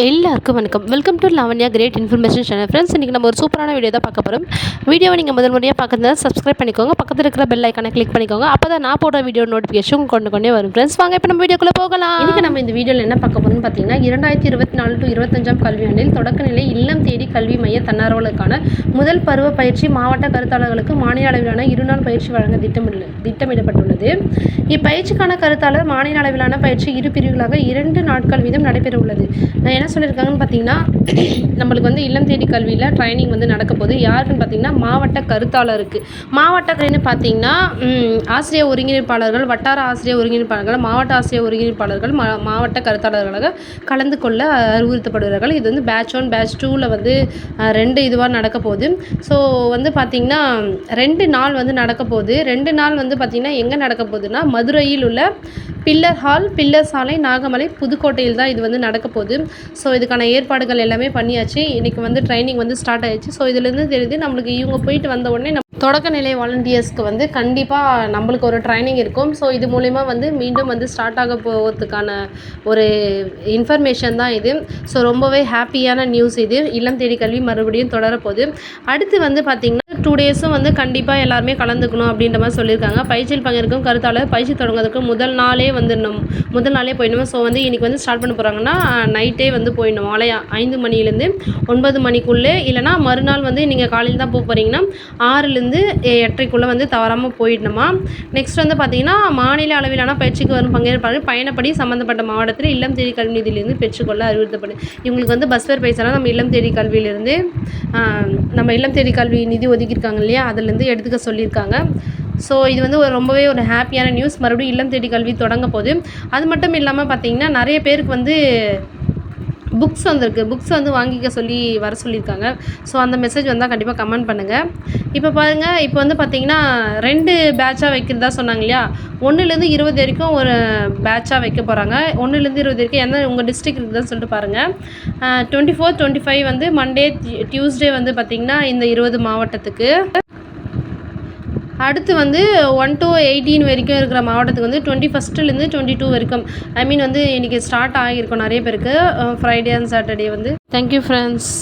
எல்லாருக்கும் வணக்கம். Welcome to Lavanya great information channel. Friends, இன்றைக்கி நம்ம ஒரு சூப்பரான வீடியோ தான் பார்க்க போகிறோம். வீடியோவை நீங்கள் முதல் முறையாக பார்க்குறதா சப்ஸ்கிரைப் பண்ணிக்கோங்க. பக்கத்தில் இருக்கிற பெல் ஐக்கானை கிளிக் பண்ணிக்கோங்க. அப்போ தான் நான் போடுற வீடியோ நோட்டிஃபிகேஷன் கொண்டே வரும். ஃப்ரெண்ட்ஸ், வாங்க இப்போ நம்ம வீடியோக்குள்ளே போகலாம். இன்றைக்கி நம்ம இந்த வீடியோவில் என்ன பார்க்க போகிறோம்னு பார்த்தீங்கன்னா 2024 to 25 கல்வியாண்டில் தொடக்கநிலை இல்லம் தேடி கல்வி மைய தன்னார்வலுக்கான முதல் பருவ பயிற்சி மாவட்ட கருத்தாளர்களுக்கு மாநில அளவிலான 2 நாள் பயிற்சி வழங்க திட்டமிடப்பட்டுள்ளது. இப்பயிற்சிக்கான கருத்தாளர் மாநில அளவிலான பயிற்சி 2 பிரிவுகளாக 2 நாட்கள் வீதம் நடைபெற உள்ளது. என்ன சொல்லியிருக்காங்கன்னு பார்த்தீங்கன்னா, நம்மளுக்கு வந்து இல்லம் தேடி கல்வியில் ட்ரைனிங் வந்து நடக்க போது யாருக்குன்னு பார்த்தீங்கன்னா மாவட்ட கருத்தாளருக்கு. மாவட்டன்னு பார்த்தீங்கன்னா ஆசிரியர் ஒருங்கிணைப்பாளர்கள், வட்டார ஆசிரியர் ஒருங்கிணைப்பாளர்கள், மாவட்ட ஆசிரியர் ஒருங்கிணைப்பாளர்கள், மாவட்ட கருத்தாளர்களாக கலந்து கொள்ள அறிவுறுத்தப்படுகிறார்கள். இது வந்து பேட்ச் 1 பேட்ச் 2ல் வந்து 2 இதுவாக நடக்க போகுது. ஸோ வந்து பார்த்திங்கன்னா 2 நாள் வந்து நடக்க போகுது. 2 நாள் வந்து பார்த்திங்கன்னா எங்கே நடக்க போகுதுன்னா மதுரையில் உள்ள பில்லர் ஹால், பில்லர் சாலை, நாகமலை, புதுக்கோட்டையில் தான் இது வந்து நடக்க போகுது. ஸோ இதுக்கான ஏற்பாடுகள் எல்லாமே பண்ணியாச்சு. இன்றைக்கி வந்து ட்ரைனிங் வந்து ஸ்டார்ட் ஆகிடுச்சு. ஸோ இதுலேருந்து தெரியுது நம்மளுக்கு இவங்க போயிட்டு வந்த உடனே தொடக்கநிலை வாலண்டியர்ஸ்க்கு வந்து கண்டிப்பாக நம்மளுக்கு ஒரு ட்ரைனிங் இருக்கும். ஸோ இது மூலிமா வந்து மீண்டும் வந்து ஸ்டார்ட் ஆக போகிறதுக்கான ஒரு இன்ஃபர்மேஷன் தான் இது. ஸோ ரொம்பவே ஹாப்பியான நியூஸ் இது. இல்லம் தேடி கல்வி மறுபடியும் தொடரப்போகுது. அடுத்து வந்து பார்த்திங்கன்னா 2 டேஸும் வந்து கண்டிப்பாக எல்லாருமே கலந்துக்கணும் அப்படின்ற மாதிரி சொல்லியிருக்காங்க. பயிற்சியில் பங்கேற்கும் கருத்தாளர் பயிற்சி தொடங்குறதுக்கு முதல் நாளே போயிடணும். ஸோ வந்து இன்றைக்கி வந்து ஸ்டார்ட் பண்ண போகிறாங்கன்னா நைட்டே வந்து போயிடணும். மாலை 5 மணிலேருந்து 9 மணிக்குள்ளே, இல்லைனா மறுநாள் வந்து நீங்கள் காலையில் தான் போக போகிறீங்கன்னா 6லேருந்து 8:30க்குள்ளே வந்து தவறாமல் போயிடணுமா. நெக்ஸ்ட் வந்து பார்த்திங்கன்னா மாநில அளவிலான பயிற்சிக்கு வரும் பங்கேற்பாளர்கள் பயணப்படி சம்மந்தப்பட்ட மாவட்டத்தில் இல்லம் தேடி கல்வி நிதியிலிருந்து பெற்றுக்கொள்ள அறிவுறுத்தப்படும். இவங்களுக்கு வந்து பஸ் ஃபேர் பைசாலாம் நம்ம இல்லம் தேடி கல்வியிலேருந்து நம்ம இல்லம் தேடி கல்வி நிதி ஒதுக்கியிருக்காங்க இல்லையா, அதுலேருந்து எடுத்துக்க சொல்லியிருக்காங்க. ஸோ இது வந்து ரொம்பவே ஒரு ஹாப்பியான நியூஸ். மறுபடியும் இல்லம் தேடி கல்வி தொடங்க போகுது. அது மட்டும் இல்லாமல் பார்த்திங்கன்னா நிறைய பேருக்கு வந்து புக்ஸ் வந்திருக்கு. புக்ஸ் வந்து வாங்கிக்க சொல்லி வர சொல்லியிருக்காங்க. ஸோ அந்த மெசேஜ் வந்தால் கண்டிப்பாக கமெண்ட் பண்ணுங்கள். இப்போ பாருங்கள், இப்போ வந்து பார்த்திங்கன்னா 2 பேட்சாக வைக்கிறதா சொன்னாங்க இல்லையா, 1லேருந்து 20 வரைக்கும் ஒரு பேட்சாக வைக்க போகிறாங்க. 1லேருந்து 20 வரைக்கும் எந்த உங்கள் டிஸ்ட்ரிக்ட் இருக்குதுன்னு சொல்லிட்டு பாருங்கள். 24, 25 வந்து மண்டே, டியூஸ்டே வந்து பார்த்திங்கன்னா இந்த 20 மாவட்டத்துக்கு. அடுத்து வந்து 1 to 18 வரைக்கும் இருக்கிற மாவட்டத்துக்கு வந்து 21லேருந்து 22 வரைக்கும் வந்து இன்றைக்கி ஸ்டார்ட் ஆகியிருக்கும் நிறைய பேருக்கு. ஃப்ரைடே அண்ட் சாட்டர்டே வந்து. Thank you friends.